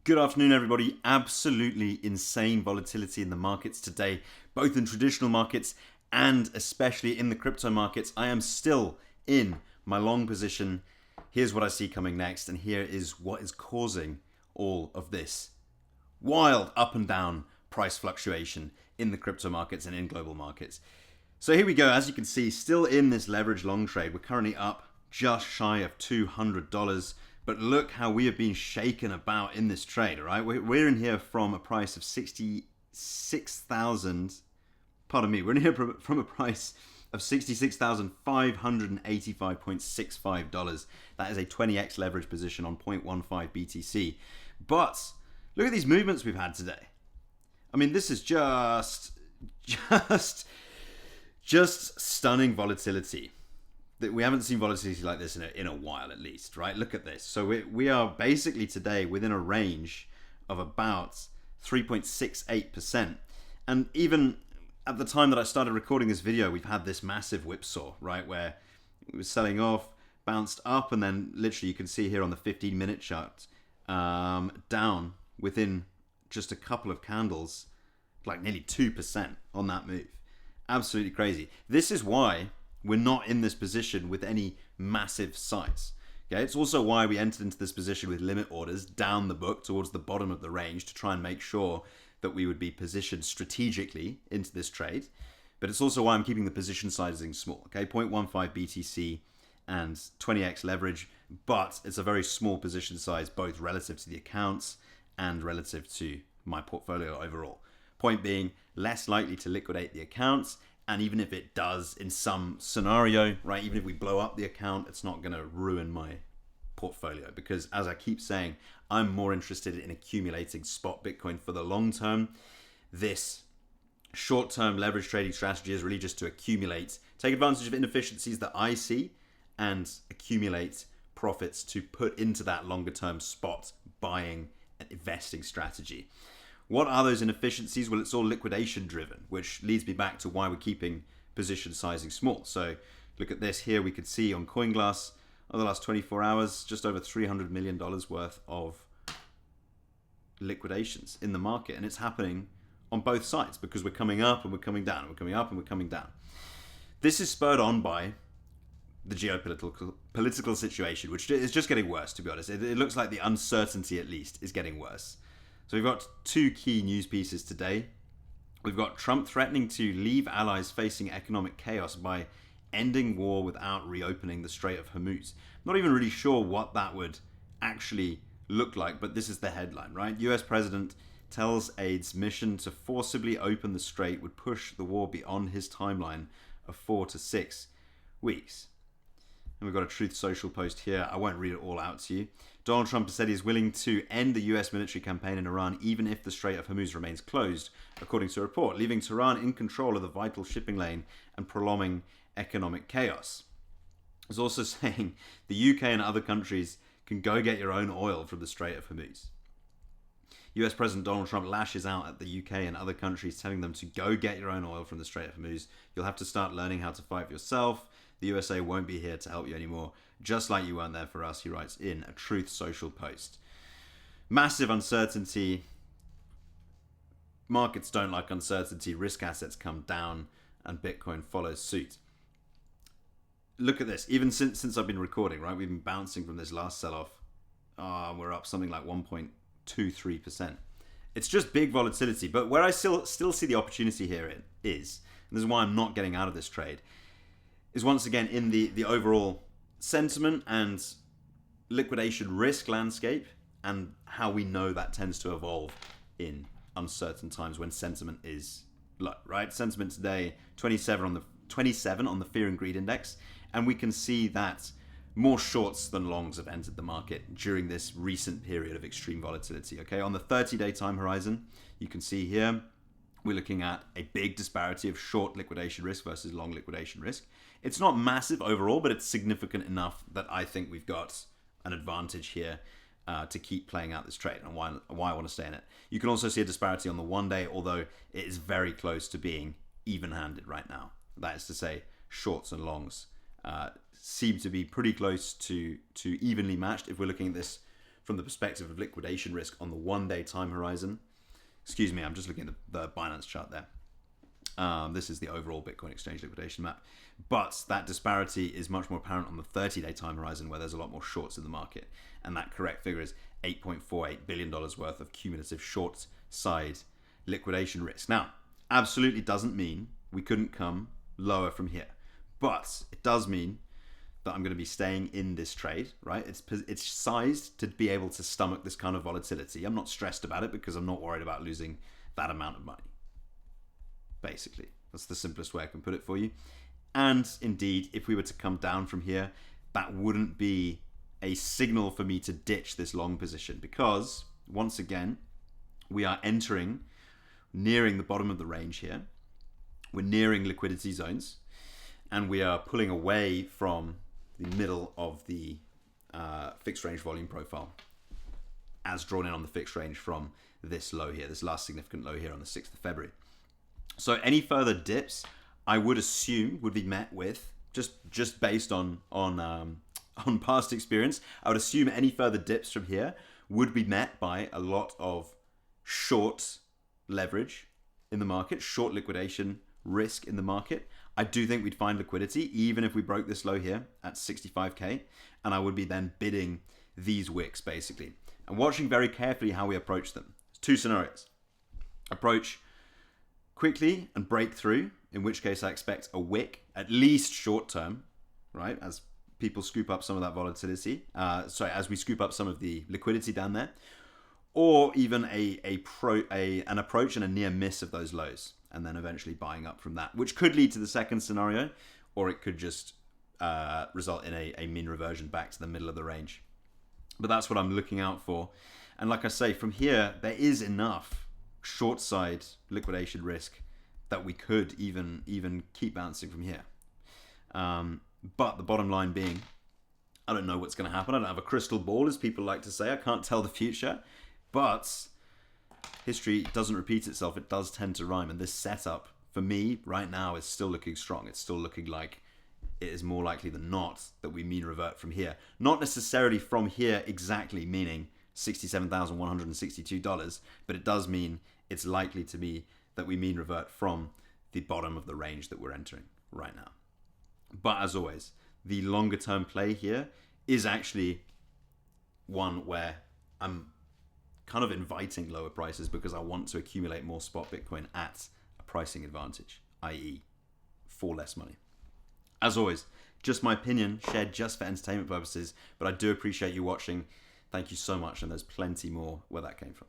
Good afternoon, everybody. Absolutely insane volatility in the markets today, both in traditional markets and especially in the crypto markets. I am still in my long position. Here's what I see coming next, and here is what is causing all of this wild up and down price fluctuation in the crypto markets and in global markets. So here we go. As you can see, still in this leverage long trade. We're currently up just shy of $200. But look how we have been shaken about in this trade, all right? We're in here from a price of 66,000. Pardon me. We're in here from a price of $66,585.65. That is a 20x leverage position on 0.15 BTC. But look at these movements we've had today. I mean, this is just stunning volatility. That we haven't seen volatility like this in a while, at least, right? Look at this. So we are basically today within a range of about 3.68%. And even at the time that I started recording this video, we've had this massive whipsaw, right? Where it was selling off, bounced up, and then literally you can see here on the 15-minute chart, down within just a couple of candles, like nearly 2% on that move. Absolutely crazy. This is why we're not in this position with any massive size. Okay, it's also why we entered into this position with limit orders down the book towards the bottom of the range to try and make sure that we would be positioned strategically into this trade. But it's also why I'm keeping the position sizing small. Okay, 0.15 BTC and 20x leverage, but it's a very small position size, both relative to the accounts and relative to my portfolio overall. Point being, less likely to liquidate the accounts. And even if it does in some scenario, right, even if we blow up the account, it's not going to ruin my portfolio. Because as I keep saying, I'm more interested in accumulating spot Bitcoin for the long term. This short-term leverage trading strategy is really just to accumulate, take advantage of inefficiencies that I see and accumulate profits to put into that longer-term spot buying and investing strategy. What are those inefficiencies? Well, it's all liquidation driven, which leads me back to why we're keeping position sizing small. So look at this here. We could see on CoinGlass over the last 24 hours, just over $300 million worth of liquidations in the market. And it's happening on both sides because we're coming up and we're coming down. And we're coming up and we're coming down. This is spurred on by the geopolitical situation, which is just getting worse, to be honest. It looks like the uncertainty, at least, is getting worse. So we've got two key news pieces today. We've got Trump threatening to leave allies facing economic chaos by ending war without reopening the Strait of Hormuz. I'm not even really sure what that would actually look like, but this is the headline, right? US President tells aides mission to forcibly open the strait would push the war beyond his timeline of 4 to 6 weeks. And we've got a Truth Social post here. I won't read it all out to you. Donald Trump has said he's willing to end the US military campaign in Iran even if the Strait of Hormuz remains closed, according to a report, leaving Tehran in control of the vital shipping lane and prolonging economic chaos. He's also saying the UK and other countries can go get your own oil from the Strait of Hormuz. US President Donald Trump lashes out at the UK and other countries, telling them to go get your own oil from the Strait of Hormuz. You'll have to start learning how to fight for yourself. The USA won't be here to help you anymore, just like you weren't there for us, he writes in a Truth Social post. Massive uncertainty. Markets don't like uncertainty. Risk assets come down and Bitcoin follows suit. Look at this. Even since I've been recording, right, we've been bouncing from this last sell-off. We're up something like 1.23%. It's just big volatility. But where I still see the opportunity here is, and this is why I'm not getting out of this trade, is once again in the overall sentiment and liquidation risk landscape and how we know that tends to evolve in uncertain times when sentiment is low, right? Sentiment today, 27 on the fear and greed index. And we can see that more shorts than longs have entered the market during this recent period of extreme volatility, okay? On the 30-day time horizon, you can see here, we're looking at a big disparity of short liquidation risk versus long liquidation risk. It's not massive overall, but it's significant enough that I think we've got an advantage here to keep playing out this trade and why I want to stay in it. You can also see a disparity on the 1 day, although it is very close to being even-handed right now. That is to say, shorts and longs seem to be pretty close to evenly matched if we're looking at this from the perspective of liquidation risk on the 1-day time horizon. Excuse me, I'm just looking at the Binance chart there. This is the overall Bitcoin exchange liquidation map. But that disparity is much more apparent on the 30-day time horizon, where there's a lot more shorts in the market. And that correct figure is $8.48 billion worth of cumulative short side liquidation risk. Now, absolutely doesn't mean we couldn't come lower from here. But it does mean that I'm going to be staying in this trade, right? It's sized to be able to stomach this kind of volatility. I'm not stressed about it because I'm not worried about losing that amount of money. Basically, that's the simplest way I can put it for you. And indeed, if we were to come down from here, that wouldn't be a signal for me to ditch this long position, because once again, we are nearing the bottom of the range here. We're nearing liquidity zones, and we are pulling away from the middle of the fixed range volume profile as drawn in on the fixed range from this low here, this last significant low here on the 6th of February. So any further dips, I would assume, would be met with, just based on past experience, I would assume any further dips from here would be met by a lot of short leverage in the market, short liquidation risk in the market. I do think we'd find liquidity even if we broke this low here at 65k, and I would be then bidding these wicks basically and watching very carefully how we approach them. There's two scenarios. Approach quickly and break through, in which case I expect a wick, at least short term, right, as people scoop up some of that volatility, as we scoop up some of the liquidity down there, or even an approach and a near miss of those lows, and then eventually buying up from that, which could lead to the second scenario, or it could just result in a mean reversion back to the middle of the range. But that's what I'm looking out for. And like I say, from here, there is enough short side liquidation risk that we could even keep bouncing from here. But the bottom line being, I don't know what's going to happen. I don't have a crystal ball, as people like to say. I can't tell the future. But history doesn't repeat itself. It does tend to rhyme. And this setup, for me, right now, is still looking strong. It's still looking like it is more likely than not that we mean revert from here. Not necessarily from here exactly, meaning $67,162, but it does mean it's likely to be that we mean revert from the bottom of the range that we're entering right now. But as always, the longer term play here is actually one where I'm kind of inviting lower prices because I want to accumulate more spot Bitcoin at a pricing advantage, i.e. for less money. As always, just my opinion, shared just for entertainment purposes, but I do appreciate you watching. Thank you so much, and there's plenty more where that came from.